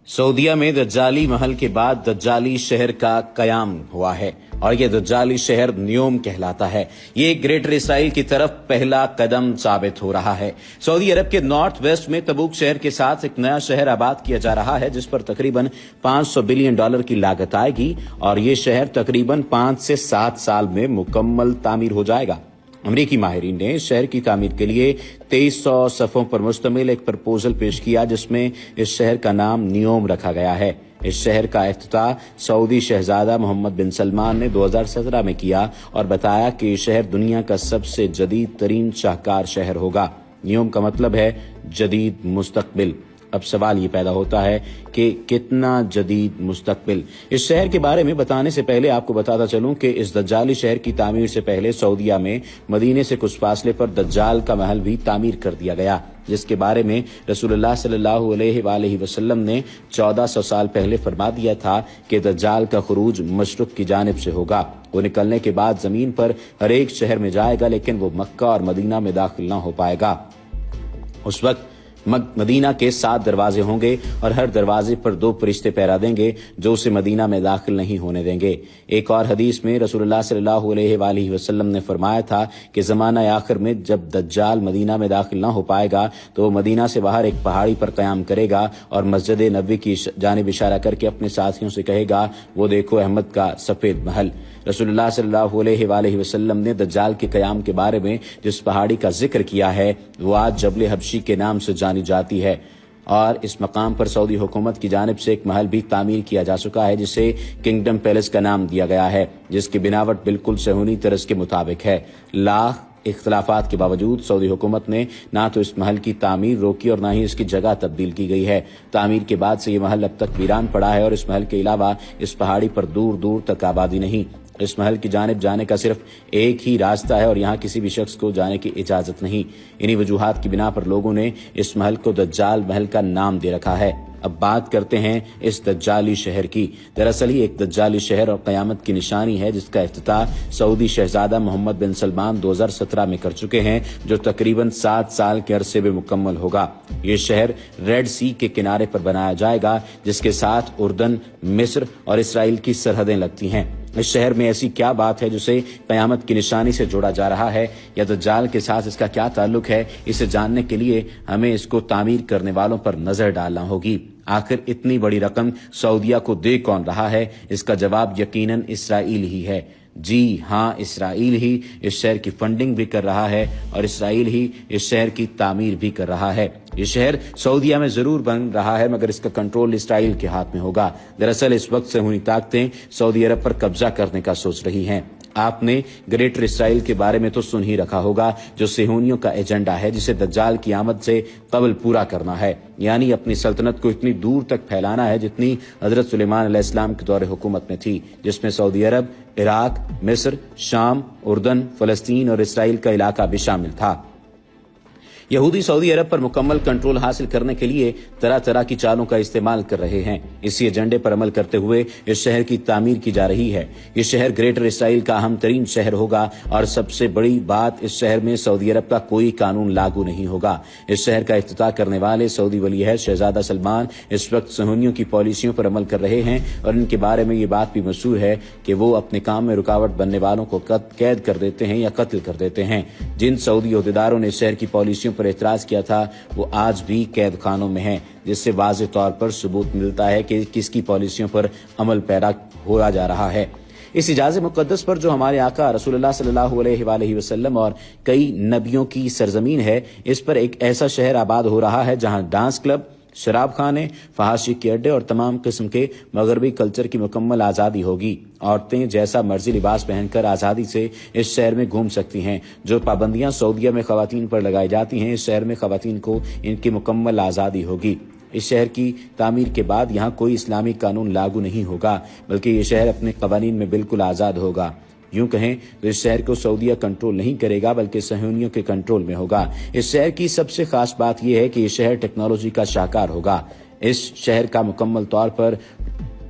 सऊदीया में दज्जाली महल के बाद दज्जाली शहर का कयाम हुआ है और ये दज्जाली शहर न्योम कहलाता है। ये ग्रेटर इसराइल की तरफ पहला कदम साबित हो रहा है। सऊदी अरब के नॉर्थ वेस्ट में तबूक शहर के साथ एक नया शहर आबाद किया जा रहा है जिस पर तकरीबन $500 बिलियन की लागत आएगी और ये शहर तकरीबन 5 से 7 साल में मुकम्मल तामीर हो जाएगा। अमरीकी माहिरीन ने इस शहर की तामीर के लिए 2300 सफ़ों पर मुश्तमिल एक प्रपोजल पेश किया जिसमें इस शहर का नाम न्योम रखा गया है। इस शहर का इफ्तिताह सऊदी शहजादा मोहम्मद बिन सलमान ने 2017 में किया और बताया कि ये शहर दुनिया का सबसे जदीद तरीन शाहकार शहर होगा। न्योम का मतलब है जदीद मुस्तकबिल। अब सवाल ये पैदा होता है कि कितना जदीद मुस्तकबिल। इस शहर के बारे में बताने से पहले आपको बताता चलूं कि इस दज्जाली शहर की तामीर से पहले सऊदीया में मदीने से कुछ फासले पर दज्जाल का महल भी तामीर कर दिया गया जिसके बारे में रसूलुल्लाह सल्लल्लाहु अलैहि वसल्लम ने 1400 साल पहले फरमा दिया था कि दज्जाल का खुरूज मशरिक की जानिब से होगा। वो निकलने के बाद जमीन पर हर एक शहर में जाएगा लेकिन वो मक्का और मदीना में दाखिल न हो पाएगा। उस वक्त मदीना के 7 दरवाजे होंगे और हर दरवाजे पर 2 फरिश्ते पहरा देंगे जो उसे मदीना में दाखिल नहीं होने देंगे। एक और हदीस में रसूलुल्लाह सल्लल्लाहु अलैहि वसल्लम ने फरमाया था कि ज़माना आखिर में जब दज्जाल मदीना में दाखिल ना हो पाएगा तो वो मदीना से बाहर एक पहाड़ी पर क़याम करेगा और मस्जिद नबवी की जानिब इशारा करके अपने साथियों से कहेगा, वो देखो अहमद का सफ़ेद महल। रसूलुल्लाह सल्लल्लाहु अलैहि वसल्लम ने दज्जाल के क़याम के बारे में जिस पहाड़ी का जिक्र किया है वो आज जबल हबशी के नाम से जानी जाती है और इस मकाम पर सऊदी हुकूमत की जानिब से एक महल भी तामीर किया जा चुका है जिसे किंगडम पैलेस का नाम दिया गया है जिसकी बनावट बिल्कुल सहूनी तर्ज के मुताबिक है। लाख इख्तलाफात के बावजूद सऊदी हुकूमत ने ना तो इस महल की तामीर रोकी और ना ही इसकी जगह तब्दील की गई है। तामीर के बाद से ये महल अब तक वीरान पड़ा है और इस महल के अलावा इस पहाड़ी पर दूर दूर तक आबादी नहीं। इस महल की जानिब जाने का सिर्फ एक ही रास्ता है और यहाँ किसी भी शख्स को जाने की इजाजत नहीं। इन्हीं वजूहात की बिना पर लोगों ने इस महल को दज्जाल महल का नाम दे रखा है। अब बात करते हैं इस दज्जाली शहर की। दरअसल ही एक दज्जाली शहर और क़यामत की निशानी है जिसका इफ्तिताह सऊदी शहजादा मोहम्मद बिन सलमान 2017 में कर चुके हैं जो तकरीबन 7 साल के अरसे में मुकम्मल होगा। ये शहर रेड सी के किनारे पर बनाया जाएगा जिसके साथ उर्दन, मिस्र और इसराइल की सरहदें लगती हैं। इस शहर में ऐसी क्या बात है जिसे क़यामत की निशानी से जोड़ा जा रहा है या दज्जाल के साथ इसका क्या ताल्लुक है, इसे जानने के लिए हमें इसको तामीर करने वालों पर नजर डालना होगी। आखिर इतनी बड़ी रकम सऊदीया को दे कौन रहा है? इसका जवाब यकीनन इसराइल ही है। जी हाँ, इसराइल ही इस शहर की फंडिंग भी कर रहा है और इसराइल ही इस शहर की तामीर भी कर रहा है। ये शहर सऊदीया में जरूर बन रहा है मगर इसका कंट्रोल इसराइल के हाथ में होगा। दरअसल इस वक्त सहूनी ताकतें सऊदी अरब पर कब्जा करने का सोच रही हैं। आपने ग्रेटर इसराइल के बारे में तो सुन ही रखा होगा जो सेहूनियों का एजेंडा है जिसे दज्जाल की आमद से कबल पूरा करना है, यानी अपनी सल्तनत को इतनी दूर तक फैलाना है जितनी हजरत सुलेमान अलैहिस्सलाम के दौरे हुकूमत में थी, जिसमें सऊदी अरब, इराक, मिस्र, शाम, उर्दन, फलस्तीन और इसराइल का इलाका भी शामिल था। यहूदी सऊदी अरब पर मुकम्मल कंट्रोल हासिल करने के लिए तरह तरह की चालों का इस्तेमाल कर रहे हैं। इसी एजेंडे पर अमल करते हुए इस शहर की तामीर की जा रही है। ये शहर ग्रेटर इसराइल का अहम तरीन शहर होगा और सबसे बड़ी बात, इस शहर में सऊदी अरब का कोई कानून लागू नहीं होगा। इस शहर का इफ्तिताह करने वाले सऊदी वलीअहद शहजादा सलमान इस वक्त सहूनियों की पॉलिसियों पर अमल कर रहे हैं और इनके बारे में ये बात भी मशहूर है कि वो अपने काम में रुकावट बनने वालों को कैद कर देते हैं या कत्ल कर देते हैं। जिन सऊदी अहदेदारों ने शहर की पॉलिसियों पर एतराज किया था वो आज भी कैद खानों में हैं, जिससे वाज़ेह तौर पर सबूत मिलता है कि किसकी पॉलिसियों पर अमल पैरा होया जा रहा है। इस इजाज़े मुक़द्दस पर जो हमारे आका रसूलुल्लाह सल्लल्लाहु अलैहि वसल्लम और कई नबियों की सरजमीन है, इस पर एक ऐसा शहर आबाद हो रहा है जहां डांस क्लब, शराब खाने, फहाशी के अड्डे और तमाम किस्म के मगरबी कल्चर की मुकम्मल आज़ादी होगी। औरतें जैसा मर्जी लिबास पहनकर आज़ादी से इस शहर में घूम सकती हैं। जो पाबंदियां सऊदीया में ख़वातीन पर लगाई जाती हैं, इस शहर में ख़वातीन को इनकी मुकम्मल आज़ादी होगी। इस शहर की तामीर के बाद यहाँ कोई इस्लामी कानून लागू नहीं होगा बल्कि ये शहर अपने कवानीन में बिल्कुल आज़ाद होगा। यूं कहें तो इस शहर को सऊदीया कंट्रोल नहीं करेगा बल्कि सहूनियों के कंट्रोल में होगा। इस शहर की सबसे खास बात यह है कि यह शहर टेक्नोलॉजी का शाहकार होगा। इस शहर का मुकम्मल तौर पर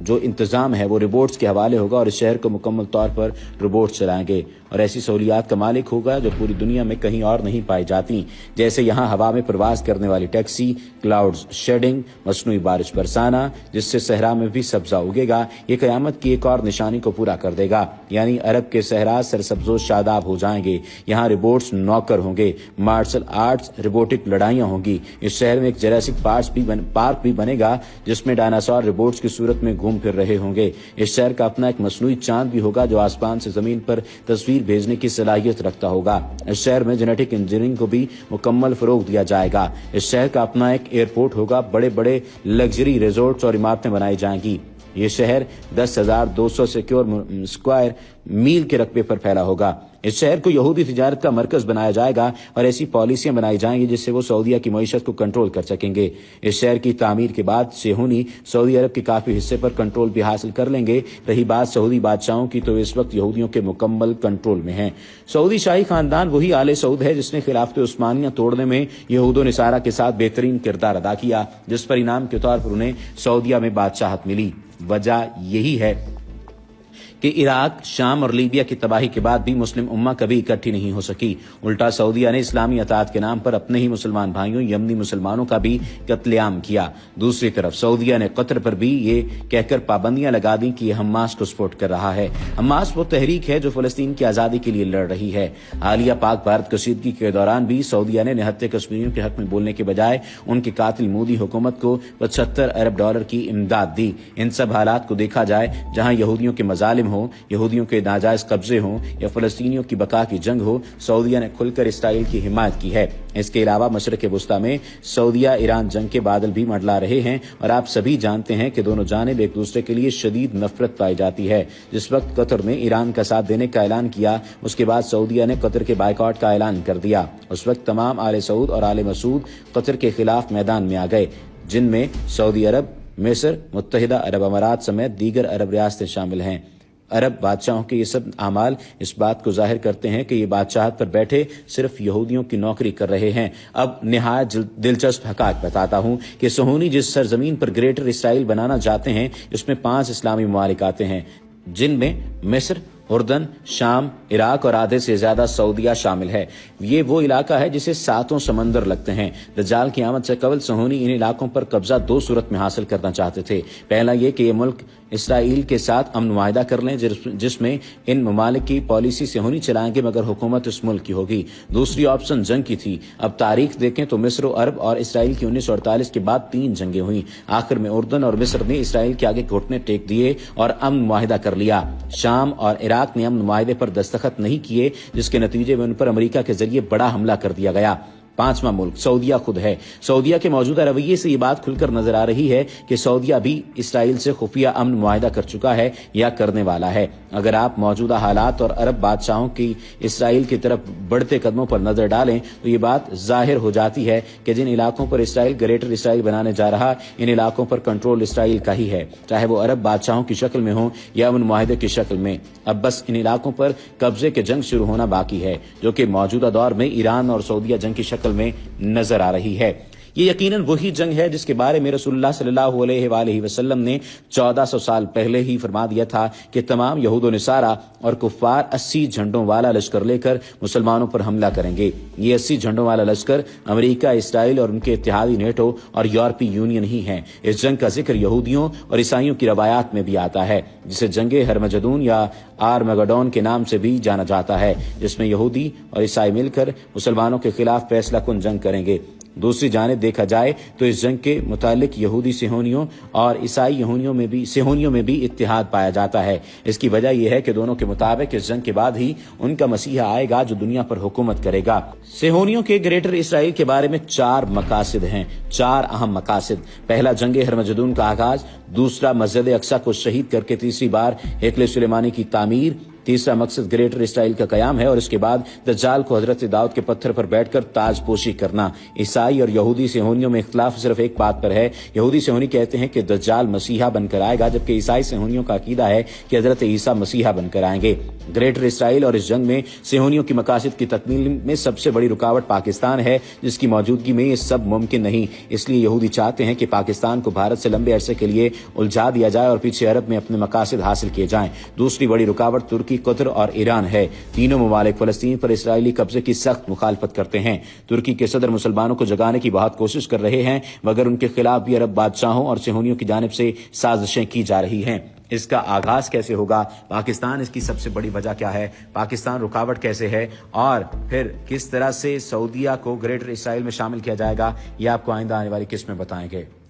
जो इंतजाम है वो रोबोट्स के हवाले होगा और इस शहर को मुकम्मल तौर पर रोबोट्स चलाएंगे और ऐसी सहूलियात का मालिक होगा जो पूरी दुनिया में कहीं और नहीं पाई जाती, जैसे यहाँ हवा में प्रवास करने वाली टैक्सी, क्लाउड शेडिंग, मसनूई बारिश बरसाना जिससे सहरा में भी सब्जा उगेगा। ये कयामत की एक और निशानी को पूरा कर देगा, यानी अरब के सहरा सरसब्जो शादाब हो जाएंगे। यहाँ रोबोट्स नौकर होंगे, मार्शल आर्ट्स रोबोटिक लड़ाइयाँ होंगी। इस शहर में एक जेरासिक पार्क भी बनेगा जिसमें डायनासोर रोबोट्स की सूरत में घूम फिर रहे होंगे। इस शहर का अपना एक मसनूई चांद भी होगा जो आसमान से जमीन पर तस्वीर भेजने की सलाहियत रखता होगा। इस शहर में जेनेटिक इंजीनियरिंग को भी मुकम्मल फरोग दिया जाएगा। इस शहर का अपना एक एयरपोर्ट होगा, बड़े बड़े लग्जरी रिजॉर्ट्स और इमारतें बनाई जाएंगी। ये शहर 10,200 स्क्वायर मील के रकबे पर फैला होगा। इस शहर को यहूदी तिजारत का मरकज बनाया जाएगा और ऐसी पॉलिसियां बनाई जाएंगी जिससे वो सऊदीया की मईशत को कंट्रोल कर सकेंगे। इस शहर की तामीर के बाद सेहूनी सऊदी अरब के काफी हिस्से पर कंट्रोल भी हासिल कर लेंगे। रही बात सऊदी बादशाहों की, तो इस वक्त यहूदियों के मुकम्मल कंट्रोल में है। सऊदी शाही खानदान वही आले सऊद है जिसने खिलाफत उस्मानिया तोड़ने में यहूदो निसारा के साथ बेहतरीन किरदार अदा किया, जिस पर इनाम के तौर पर उन्हें सऊदीया में बादशाहत मिली। वजह यही है कि इराक, शाम और लीबिया की तबाही के बाद भी मुस्लिम उम्मा कभी इकट्ठी नहीं हो सकी। उल्टा सऊदीया ने इस्लामी अतात के नाम पर अपने ही मुसलमान भाइयों यमनी मुसलमानों का भी कत्लेआम किया। दूसरी तरफ सऊदीया ने कतर पर भी ये कहकर पाबंदियां लगा दी कि हमास को सपोर्ट कर रहा है। हमास वो तहरीक है जो फलस्तीन की आजादी के लिए लड़ रही है। हालिया पाक भारत कशीदगी के दौरान भी सऊदीया ने निहत्ते कश्मीरियों के हक में बोलने के बजाय उनके कातिल मोदी हुकूमत को $75 अरब की इमदाद दी। इन सब हालात को देखा जाए, जहां यहूदियों के मजालिम हो, यहूदियों के नाजायज कब्जे हों या फलस्तीनियों की बका की जंग हो, सऊदीया ने खुलकर इसराइल की हिमायत की है। इसके अलावा मशरक़ वुस्ता में सऊदीया ईरान जंग के बादल भी मंडला रहे हैं और आप सभी जानते हैं कि दोनों जानिब एक दूसरे के लिए शदीद नफरत पाई जाती है। जिस वक्त कतर ने ईरान का साथ देने का ऐलान किया, उसके बाद सऊदीया ने कतर के बाइकआउट का ऐलान कर दिया। उस वक्त तमाम आले सऊद और आले मसूद कतर के खिलाफ मैदान में आ गए, जिनमें सऊदी अरब, मिस्र, मुत्तहिदा अरब अमारात समेत दीगर अरब रियासतें शामिल हैं। अरब बादशाहों के ये सब अमाल इस बात को जाहिर करते हैं कि ये बादशाहत पर बैठे सिर्फ यहूदियों की नौकरी कर रहे हैं। अब निहायत दिलचस्प हक़ाइक़ बताता हूँ कि सोहनी जिस सरजमीन पर ग्रेटर इसराइल बनाना चाहते हैं, उसमें 5 इस्लामी ममालिक आते हैं, जिनमें मिस्र, उर्दन, शाम, इराक और आधे से ज्यादा सऊदीया शामिल है। ये वो इलाका है जिसे 7 समंदर लगते हैं। दज्जाल की आमद से कबल सोहनी इन इलाकों पर कब्जा 2 सूरत में हासिल करना चाहते थे। पहला ये कि ये मुल्क इसराइल के साथ अमन मुआहिदा कर लें, जिसमें इन ममालिक की पॉलिसी सोहनी चलाएंगे मगर हुकूमत इस मुल्क की होगी। दूसरी ऑप्शन जंग की थी। अब तारीख देखें तो मिस्र, अरब और इसराइल की 1948 के बाद 3 जंगें हुई। आखिर में उर्दन और मिस्र ने इसराइल के आगे घुटने टेक दिए और अमन मुआहिदा कर लिया। शाम और इराक ने अमन मुआहिदे पर दस्तखत नहीं किए, जिसके नतीजे में उन पर अमेरिका के जरिए बड़ा हमला कर दिया गया। 5वां मुल्क सऊदीया खुद है। सऊदीया के मौजूदा रवैये से ये बात खुलकर नजर आ रही है कि सऊदीया भी इसराइल से खुफिया अमन मुआहिदा कर चुका है या करने वाला है। अगर आप मौजूदा हालात और अरब बादशाहों की इसराइल की तरफ बढ़ते कदमों पर नजर डालें तो ये बात जाहिर हो जाती है कि जिन इलाकों पर इसराइल ग्रेटर इसराइल बनाने जा रहा, इन इलाकों पर कंट्रोल इसराइल का ही है, चाहे वो अरब बादशाहों की शक्ल में हो या अमन मुआहिदे की शक्ल में। अब बस इन इलाकों पर कब्जे के जंग शुरू होना बाकी है, जो कि मौजूदा दौर में ईरान और सऊदीया जंग की शक्ल में नजर आ रही है। ये यकीनन वही जंग है जिसके बारे में रसूलुल्लाह सल्लल्लाहु अलैहि वसल्लम ने 1400 साल पहले ही फरमा दिया था कि तमाम यहूद और निसारा और कुफ्फार 80 झंडों वाला लश्कर लेकर मुसलमानों पर हमला करेंगे। ये 80 झंडों वाला लश्कर अमेरिका, इसराइल और उनके इत्तेहादी नेटो और यूरोपीय यूनियन ही है। इस जंग का जिक्र यहूदियों और ईसाइयों की रवायात में भी आता है, जिसे जंगे हरमजदून या आर्मगडोन के नाम से भी जाना जाता है, जिसमें यहूदी और ईसाई मिलकर मुसलमानों के खिलाफ फैसला कुन जंग करेंगे। दूसरी जानिब देखा जाए तो इस जंग के मुतालिक यहूदी सेहोनियों और ईसाई सेहोनियों में भी इत्तेहाद पाया जाता है। इसकी वजह यह है कि दोनों के मुताबिक इस जंग के बाद ही उनका मसीहा आएगा जो दुनिया पर हुकूमत करेगा। सेहोनियों के ग्रेटर इसराइल के बारे में 4 मकासिद हैं, 4 अहम मकासिद। पहला जंगे हरमजदून का आगाज, दूसरा मस्जिद अक्सा को शहीद करके तीसरी बार हेकले सुलेमानी की तामीर, तीसरा मकसद ग्रेटर इसराइल का कयाम है और इसके बाद दज्जाल को हजरत दाऊद के पत्थर पर बैठकर ताजपोशी करना। ईसाई और यहूदी सेहोनियों में इख्तिलाफ सिर्फ एक बात पर है। यहूदी सेहोनी कहते हैं कि दज्जाल मसीहा बनकर आएगा, जबकि ईसाई सेहोनियों का अकीदा है कि हजरत ईसा मसीहा बनकर आएंगे। ग्रेटर इसराइल और इस जंग में सेहोनियों की मकासद की तकमील में सबसे बड़ी रुकावट पाकिस्तान है, जिसकी मौजूदगी में ये सब मुमकिन नहीं। इसलिए यहूदी चाहते हैं कि पाकिस्तान को भारत से लंबे अरसे के लिए उलझा दिया जाए और पीछे अरब में अपने मकासद हासिल किए जाएं। दूसरी बड़ी रुकावट तुर्की, कतर और ईरान है। तीनों ममालिक फलस्तीन पर इसराइली कब्जे की सख्त मुखालफत करते हैं। तुर्की के सदर मुसलमानों को जगाने की बहुत कोशिश कर रहे हैं, मगर उनके खिलाफ भी अरब बादशाहों और सेहोनियों की जानिब से साजिशें की जा रही हैं। इसका आगाज कैसे होगा, पाकिस्तान इसकी सबसे बड़ी वजह क्या है, पाकिस्तान रुकावट कैसे है, और फिर किस तरह से सऊदीया को ग्रेटर इसराइल में शामिल किया जाएगा, ये आपको आइंदा आने वाली किस्त में बताएंगे।